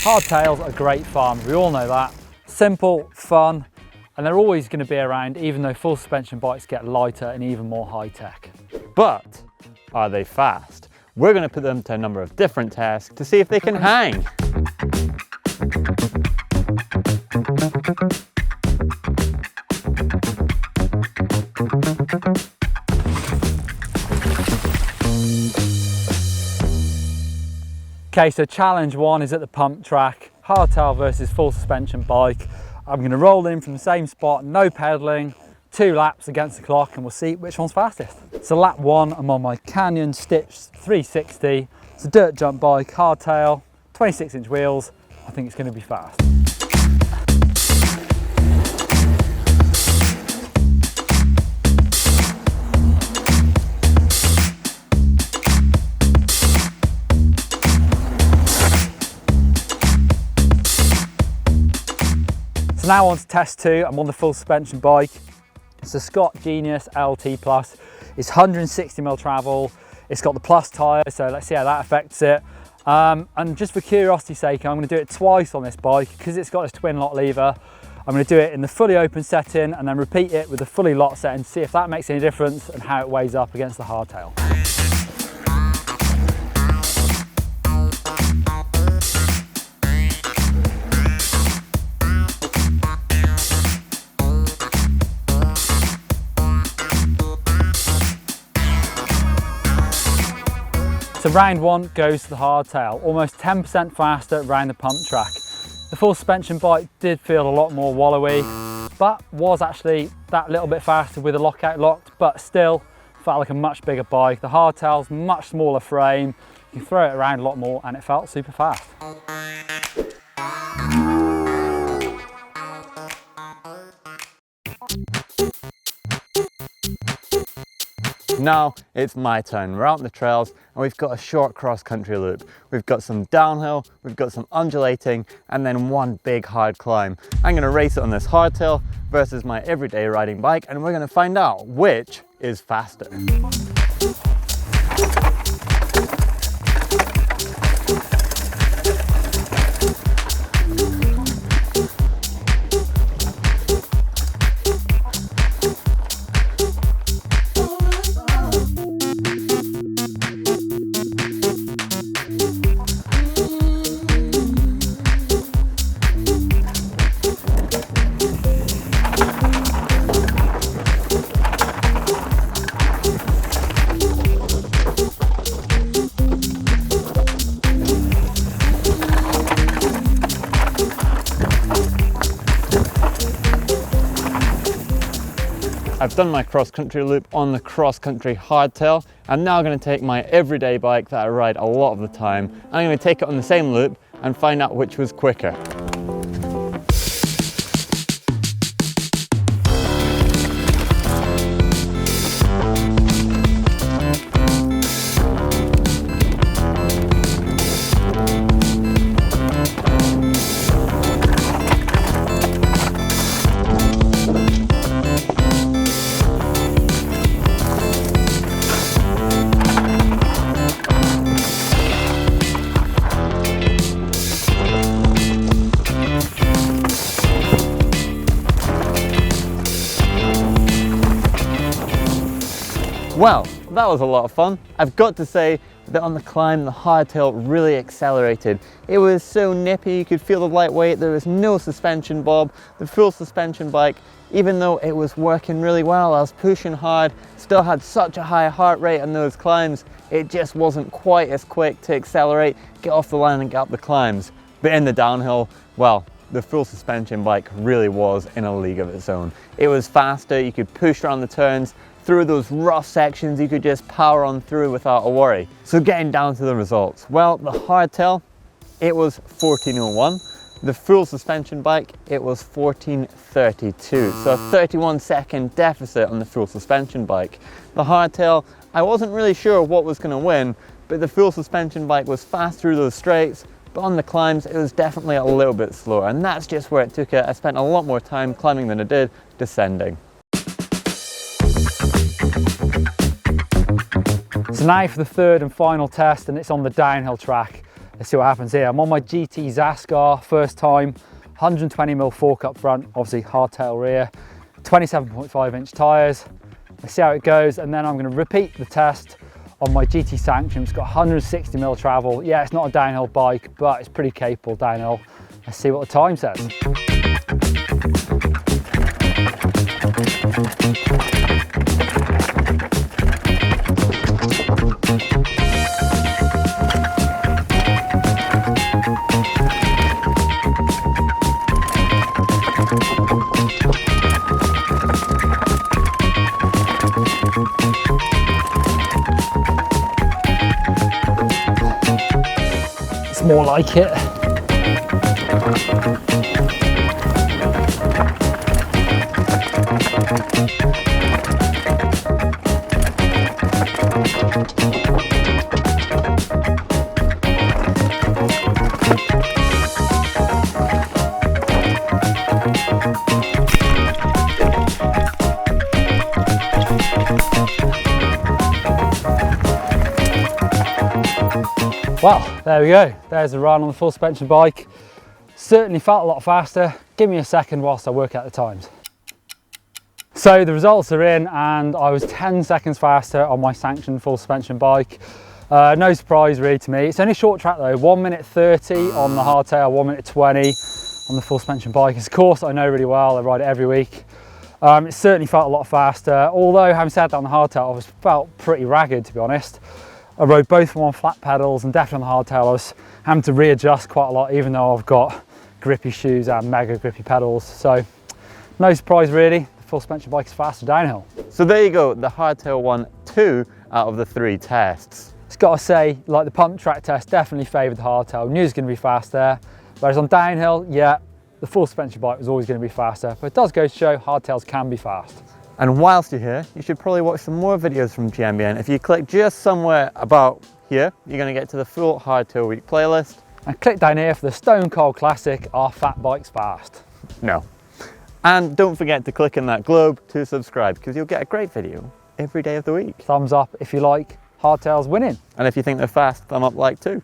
Hardtails are great fun, we all know that. Simple, fun, and they're always going to be around, even though full suspension bikes get lighter and even more high tech. But are they fast? We're going to put them to a number of different tests to see if they can hang. Okay, so challenge one is at the pump track, hardtail versus full suspension bike. I'm going to roll in from the same spot, no pedaling, 2 laps against the clock, and we'll see which one's fastest. So lap 1, I'm on my Canyon Stitch 360. It's a dirt jump bike, hardtail, 26-inch wheels. I think it's going to be fast. So now on to test 2, I'm on the full suspension bike. It's a Scott Genius LT Plus. It's 160mm travel. It's got the plus tyre, so let's see how that affects it. And just for curiosity's sake, I'm going to do it twice on this bike because it's got this twin lock lever. I'm going to do it in the fully open setting and then repeat it with the fully locked setting, see if that makes any difference and how it weighs up against the hardtail. So round 1 goes to the hardtail, almost 10% faster around the pump track. The full suspension bike did feel a lot more wallowy, but was actually that little bit faster with the lockout locked, but still felt like a much bigger bike. The hardtail's much smaller frame, you can throw it around a lot more and it felt super fast. Now it's my turn. We're out on the trails and we've got a short cross-country loop. We've got some downhill, we've got some undulating, and then one big hard climb. I'm going to race it on this hardtail versus my everyday riding bike, and we're going to find out which is faster. I've done my cross-country loop on the cross-country hardtail. I'm now going to take my everyday bike that I ride a lot of the time. I'm going to take it on the same loop and find out which was quicker. Well, that was a lot of fun. I've got to say that on the climb, the hardtail really accelerated. It was so nippy, you could feel the lightweight, there was no suspension bob. The full suspension bike, even though it was working really well, I was pushing hard, still had such a high heart rate on those climbs, it just wasn't quite as quick to accelerate, get off the line and get up the climbs. But in the downhill, well, the full suspension bike really was in a league of its own. It was faster, you could push around the turns, through those rough sections you could just power on through without a worry. So getting down to the results, well, the hardtail, it was 14:01. The full suspension bike, it was 14:32. So a 31-second deficit on the full suspension bike. The hardtail, I wasn't really sure what was going to win, but the full suspension bike was fast through those straights, but on the climbs it was definitely a little bit slower, and that's just where it took it. I spent a lot more time climbing than I did descending. So now for the third and final test, and it's on the downhill track. Let's see what happens here. I'm on my GT Zascar, first time, 120mm fork up front, obviously hardtail rear, 27.5-inch tyres. Let's see how it goes, and then I'm going to repeat the test on my GT Sanction. It's got 160mm travel. Yeah, it's not a downhill bike, but it's pretty capable downhill. Let's see what the time says. It's more like it. Well, there we go. There's the run on the full suspension bike. Certainly felt a lot faster. Give me a second whilst I work out the times. So the results are in, and I was 10 seconds faster on my Sanction full suspension bike. No surprise really to me. It's only a short track though, 1 minute 30 on the hardtail, 1 minute 20 on the full suspension bike. It's a course I know really well, I ride it every week. It certainly felt a lot faster, although having said that, on the hardtail I felt pretty ragged, to be honest. I rode both of them on flat pedals, and definitely on the hardtail I was having to readjust quite a lot, even though I've got grippy shoes and mega grippy pedals. So no surprise really, the full suspension bike is faster downhill. So there you go, the hardtail won 2 out of the 3 tests. It's got to say, like the pump track test definitely favoured the hardtail. Knew it was going to be fast there, whereas on downhill, yeah, the full suspension bike was always going to be faster, but it does go to show hardtails can be fast. And whilst you're here, you should probably watch some more videos from GMBN. If you click just somewhere about here, you're going to get to the full Hardtail Week playlist. And click down here for the Stone Cold Classic, Are Fat Bikes Fast? No. And don't forget to click in that globe to subscribe, because you'll get a great video every day of the week. Thumbs up if you like hardtails winning. And if you think they're fast, thumb up like too.